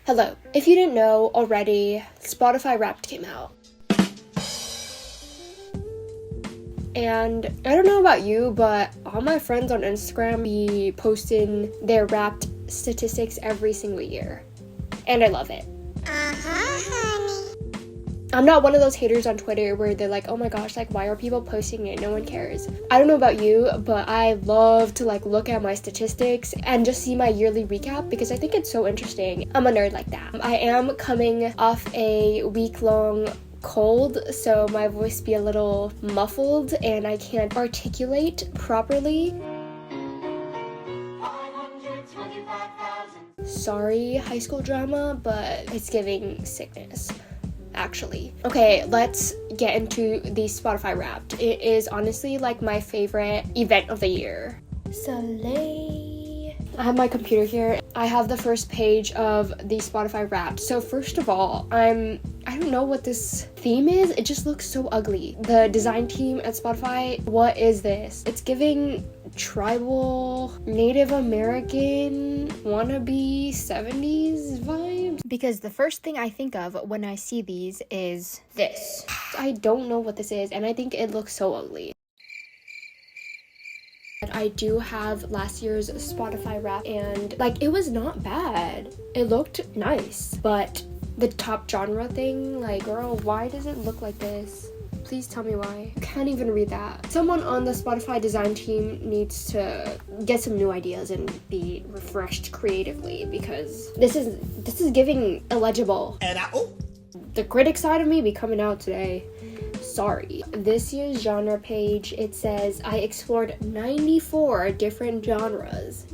Hello. If you didn't know already, Spotify Wrapped came out. And I don't know about you, but all my friends on Instagram be posting their Wrapped statistics every single year. And I love it. Honey. I'm not one of those haters on Twitter where they're like, oh my gosh, like, why are people posting it? No one cares. I don't know about you, but I love to like look at my statistics and just see my yearly recap because I think it's so interesting. I'm a nerd like that. I am coming off a week-long cold, so my voice be a little muffled and I can't articulate properly. Sorry, high school drama, but it's giving sickness. Actually. Okay, let's get into the Spotify Wrapped. It is honestly like my favorite event of the year. Soleil. I have my computer here. I have the first page of the Spotify Wrapped. So first of all, I don't know what this theme is. It just looks so ugly. The design team at Spotify, what is this? It's giving tribal, Native American, wannabe 70s vibes. Because the first thing I think of when I see these is this. I don't know what this is, and I think it looks so ugly. I do have last year's Spotify Wrapped, and like, it was not bad. It looked nice, but the top genre thing, like, girl, why does it look like this? Please tell me why. I can't even read that. Someone on the Spotify design team needs to get some new ideas and be refreshed creatively because this is giving illegible. And The critic side of me be coming out today. Sorry. This year's genre page, it says I explored 94 different genres.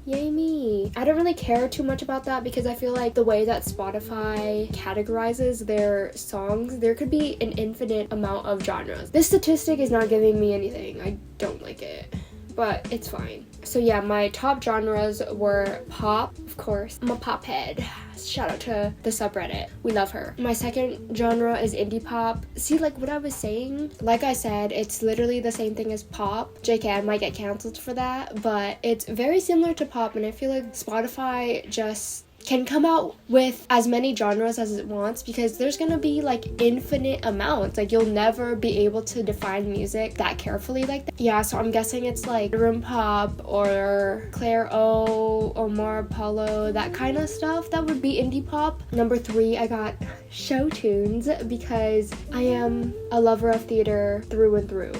Yay me. I don't really care too much about that because I feel like the way that Spotify categorizes their songs, there could be an infinite amount of genres. This statistic is not giving me anything. I don't like it, but it's fine. So yeah, my top genres were pop, of course. I'm a pop head. Shout out to the subreddit. We love her. My second genre is indie pop. See, like what I was saying? Like I said, it's literally the same thing as pop. JK, I might get canceled for that, but it's very similar to pop, and I feel like Spotify just can come out with as many genres as it wants because there's gonna be like infinite amounts. Like, you'll never be able to define music that carefully like that. Yeah, so I'm guessing it's like room pop or Claire O, Omar Apollo, that kind of stuff. That would be indie pop. Number 3, I got show tunes because I am a lover of theater through and through.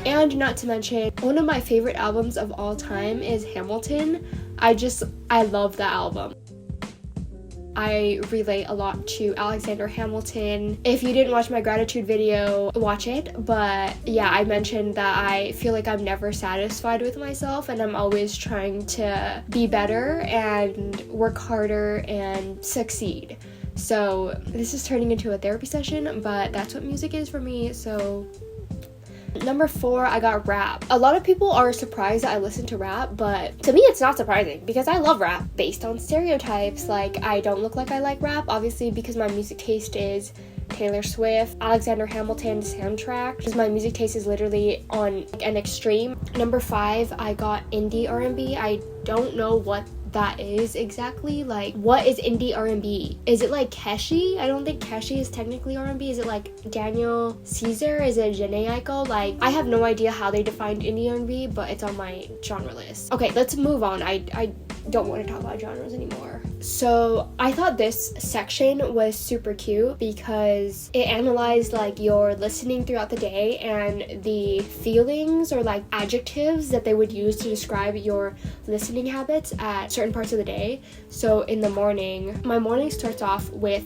And not to mention, one of my favorite albums of all time is Hamilton. I love that album. I relate a lot to Alexander Hamilton. If you didn't watch my gratitude video, watch it. But yeah, I mentioned that I feel like I'm never satisfied with myself and I'm always trying to be better and work harder and succeed. So this is turning into a therapy session, but that's what music is for me, so. Number 4, I got rap. A lot of people are surprised that I listen to rap, but to me it's not surprising because I love rap based on stereotypes. Like, I don't look like I like rap, obviously, because my music taste is Taylor Swift, Alexander Hamilton soundtrack. Because my music taste is literally on an extreme. Number 5, I got indie R&B. I don't know what that is exactly. Like, what is indie R&B? Is it like Keshi? I don't think Keshi is technically R&B. Is it like Daniel Caesar? Is it Jhené Aiko? Like, I have no idea how they defined indie R&B, but it's on my genre list. Okay, let's move on. I don't want to talk about genres anymore. So I thought this section was super cute because it analyzed like your listening throughout the day and the feelings or like adjectives that they would use to describe your listening habits at certain parts of the day. So in the morning, my morning starts off with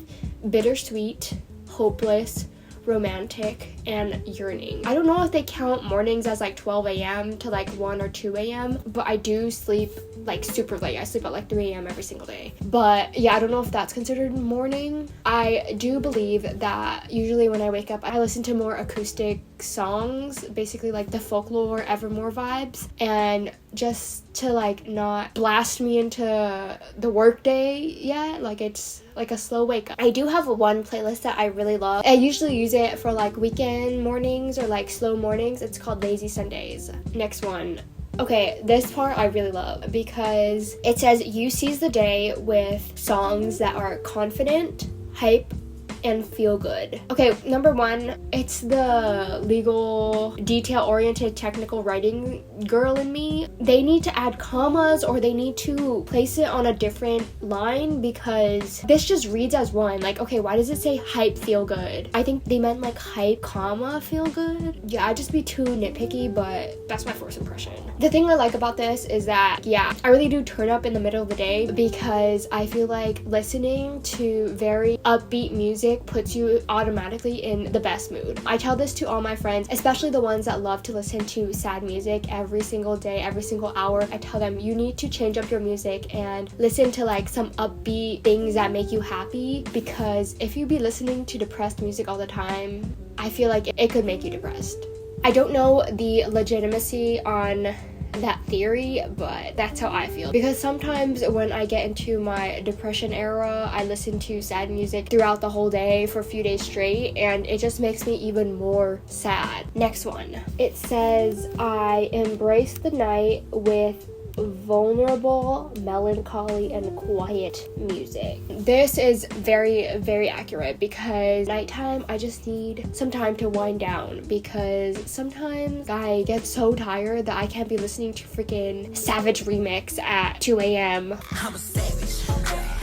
bittersweet, hopeless, romantic, and yearning. I don't know if they count mornings as like 12 a.m. to like 1 or 2 a.m., but I do sleep like super late. I sleep at like 3 a.m. every single day. But yeah, I don't know if that's considered morning. I do believe that usually when I wake up, I listen to more acoustic songs, basically like the folklore, Evermore vibes, and just to like not blast me into the workday yet. Like, it's like a slow wake up. I do have one playlist that I really love. I usually use it for like weekend mornings or like slow mornings. It's called Lazy Sundays. Next one, Okay, this part I really love because it says you seize the day with songs that are confident, hype, and feel good. Okay, number one, it's the legal, detail-oriented, technical writing girl in me. They need to add commas or they need to place it on a different line because this just reads as one. Like, okay, why does it say hype, feel good? I think they meant like hype, comma, feel good. Yeah, I'd just be too nitpicky, but that's my first impression. The thing I like about this is that, yeah, I really do turn up in the middle of the day because I feel like listening to very upbeat music puts you automatically in the best mood. I tell this to all my friends, especially the ones that love to listen to sad music every single day, every single hour. I tell them you need to change up your music and listen to like some upbeat things that make you happy, because if you be listening to depressed music all the time, I feel like it could make you depressed. I don't know the legitimacy on that theory, but that's how I feel, because sometimes when I get into my depression era, I listen to sad music throughout the whole day for a few days straight, and it just makes me even more sad. Next one, it says I embrace the night with vulnerable, melancholy, and quiet music. This is very, very accurate because nighttime I just need some time to wind down, because sometimes I get so tired that I can't be listening to freaking Savage Remix at 2 a.m. I'm a savage.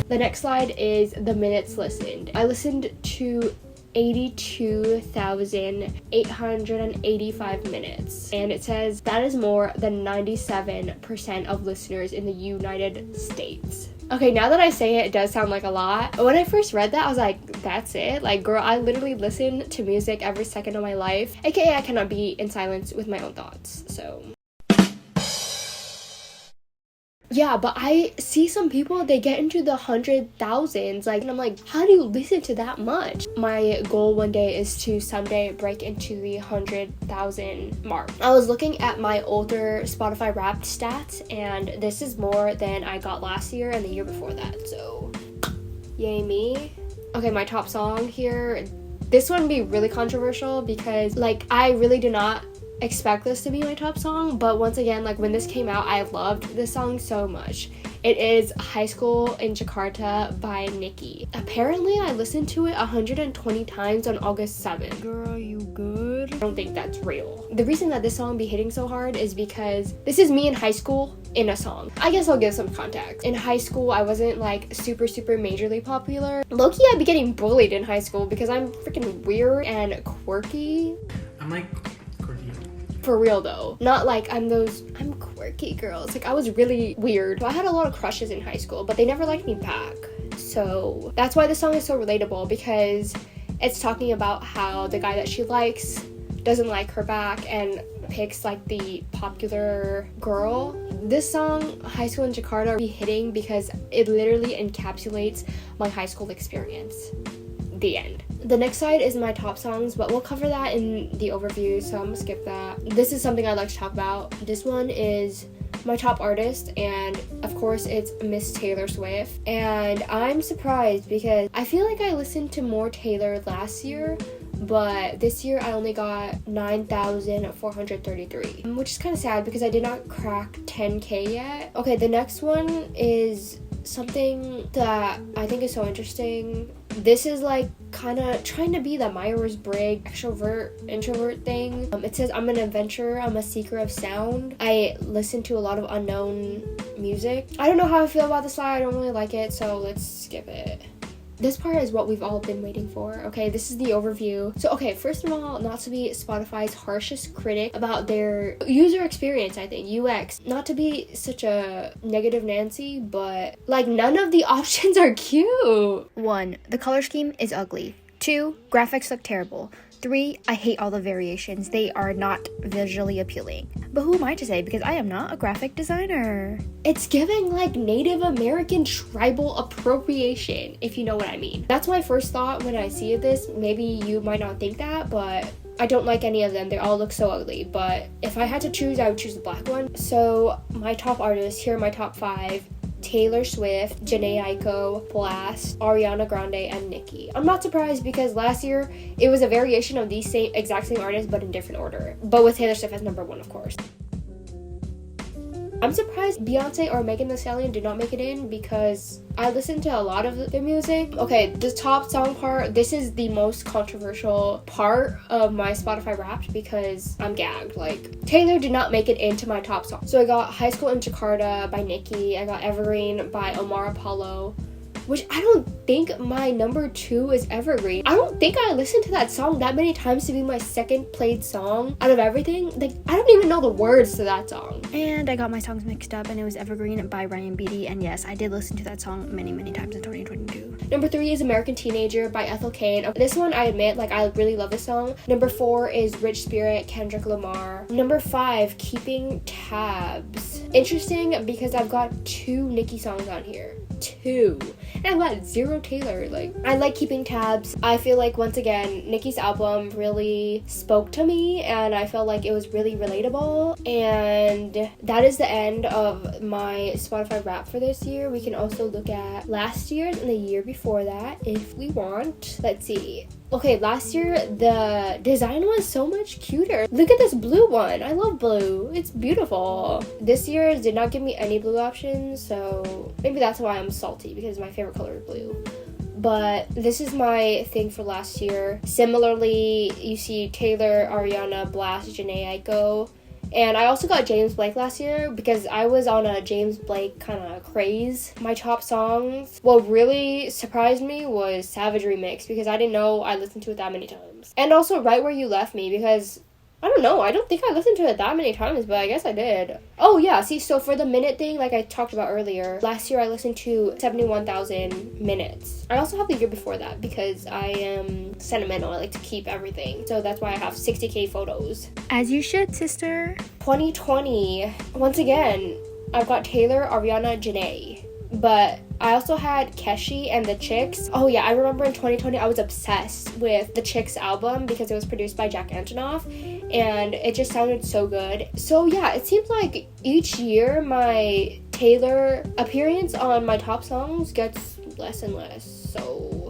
The next slide is the minutes listened. I listened to 82,885 minutes, and it says that is more than 97% of listeners in the United States. Okay, now that I say it, it does sound like a lot. When I first read that, I was like, that's it? Like, girl, I literally listen to music every second of my life, aka I cannot be in silence with my own thoughts, so... Yeah, but I see some people, they get into the 100,000s, like, and I'm like, how do you listen to that much? My goal one day is to someday break into the 100,000 mark. I was looking at my older Spotify Wrapped stats, and this is more than I got last year and the year before that, so yay me. Okay, my top song here, this one would be really controversial because, like, I really do not expect this to be my top song, but once again, like, when this came out, I loved this song so much. It is High School in Jakarta by Nicki. Apparently, I listened to it 120 times on August 7th. Girl, you good? I don't think that's real. The reason that this song be hitting so hard is because this is me in high school in a song. I guess I'll give some context. In high school, I wasn't like super majorly popular. Low-key, I'd be getting bullied in high school because I'm freaking weird and quirky. I'm like for real though, not like I'm quirky girls. Like, I was really weird. I had a lot of crushes in high school, but they never liked me back. So that's why this song is so relatable, because it's talking about how the guy that she likes doesn't like her back and picks like the popular girl. This song, High School in Jakarta, be hitting because it literally encapsulates my high school experience. The end. The next slide is my top songs, but we'll cover that in the overview, so I'm gonna skip that. This is something I'd like to talk about. This one is my top artist, and of course it's Miss Taylor Swift. And I'm surprised because I feel like I listened to more Taylor last year, but this year I only got 9,433, which is kind of sad because I did not crack 10K yet. Okay, the next one is something that I think is so interesting. This is like kind of trying to be the Myers-Briggs extrovert introvert thing. It says I'm an adventurer, I'm a seeker of sound. I listen to a lot of unknown music. I don't know how I feel about this slide. I don't really like it, so let's skip it. This part is what we've all been waiting for. Okay, this is the overview. So, okay, first of all, not to be Spotify's harshest critic about their user experience, I think, UX. Not to be such a negative Nancy, but, like, none of the options are cute. 1. The color scheme is ugly. 2. Graphics look terrible. 3. I hate all the variations. They are not visually appealing. But who am I to say, because I am not a graphic designer? It's giving like Native American tribal appropriation, if you know what I mean. That's my first thought when I see this. Maybe you might not think that, but I don't like any of them. They all look so ugly. But if I had to choose, I would choose the black one. So my top artists, here are my top 5. Taylor Swift, Jhené Aiko, Blast, Ariana Grande, and Nicki. I'm not surprised because last year it was a variation of these exact same artists but in different order. But with Taylor Swift as number 1, of course. I'm surprised Beyonce or Megan Thee Stallion did not make it in because I listened to a lot of their music. Okay, the top song part, this is the most controversial part of my Spotify Wrapped because I'm gagged. Like, Taylor did not make it into my top song. So I got High School in Jakarta by Nicki. I got Evergreen by Omar Apollo, which I don't think my number 2 is Evergreen. I don't think I listened to that song that many times to be my second played song out of everything. Like, I don't even know the words to that song. And I got my songs mixed up, and it was Evergreen by Ryan Beatty, and yes, I did listen to that song many times in 2022. Number 3 is American Teenager by Ethel Cain. This one, I admit, like, I really love this song. Number 4 is Rich Spirit, Kendrick Lamar. Number 5, Keeping Tabs. Interesting because I've got 2 Nicki songs on here. 2. And I've got 0 Taylor. Like, I like Keeping Tabs. I feel like, once again, Nicki's album really spoke to me, and I felt like it was really relatable. And that is the end of my Spotify Wrap for this year. We can also look at last year's and the year before that if we want. Let's see. Okay, last year the design was so much cuter. Look at this blue one. I love blue. It's beautiful. This year did not give me any blue options, so maybe that's why I'm salty, because my favorite color is blue. But this is my thing for last year. Similarly, you see Taylor, Ariana, Blast, Janae Aiko. And I also got James Blake last year because I was on a James Blake kind of craze. My top songs, what really surprised me was Savage Remix because I didn't know I listened to it that many times. And also Right Where You Left Me because, I don't know, I don't think I listened to it that many times, but I guess I did. Oh yeah, see, so for the minute thing, like I talked about earlier, last year I listened to 71,000 minutes. I also have the year before that because I am sentimental. I like to keep everything. So that's why I have 60K photos. As you should, sister. 2020, once again, I've got Taylor, Ariana, Janae. But I also had Keshi and The Chicks. Oh yeah, I remember in 2020 I was obsessed with The Chicks album because it was produced by Jack Antonoff and it just sounded so good. So yeah, it seems like each year my Taylor appearance on my top songs gets less and less.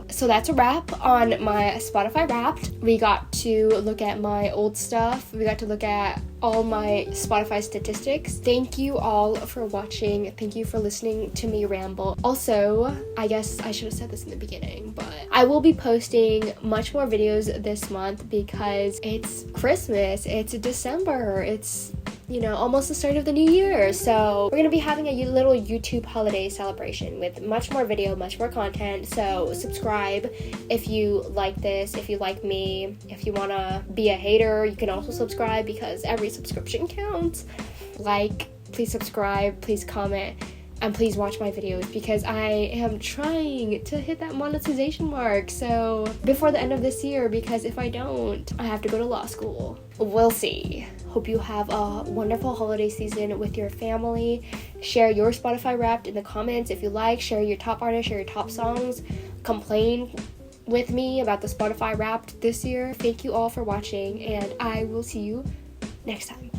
So that's a wrap on my Spotify Wrapped. We got to look at my old stuff. We got to look at all my Spotify statistics. Thank you all for watching. Thank you for listening to me ramble. Also, I guess I should have said this in the beginning, but I will be posting much more videos this month because it's Christmas, it's December, it's, you know, almost the start of the new year. So we're gonna be having a little YouTube holiday celebration with much more video, much more content. So subscribe if you like this, if you like me. If you wanna be a hater, you can also subscribe because every subscription counts. Like, please subscribe, please comment, and please watch my videos because I am trying to hit that monetization mark so before the end of this year, because if I don't, I have to go to law school. We'll see. Hope you have a wonderful holiday season with your family. Share your Spotify Wrapped in the comments if you like. Share your top artists, share your top songs. Complain with me about the Spotify Wrapped this year. Thank you all for watching, and I will see you next time.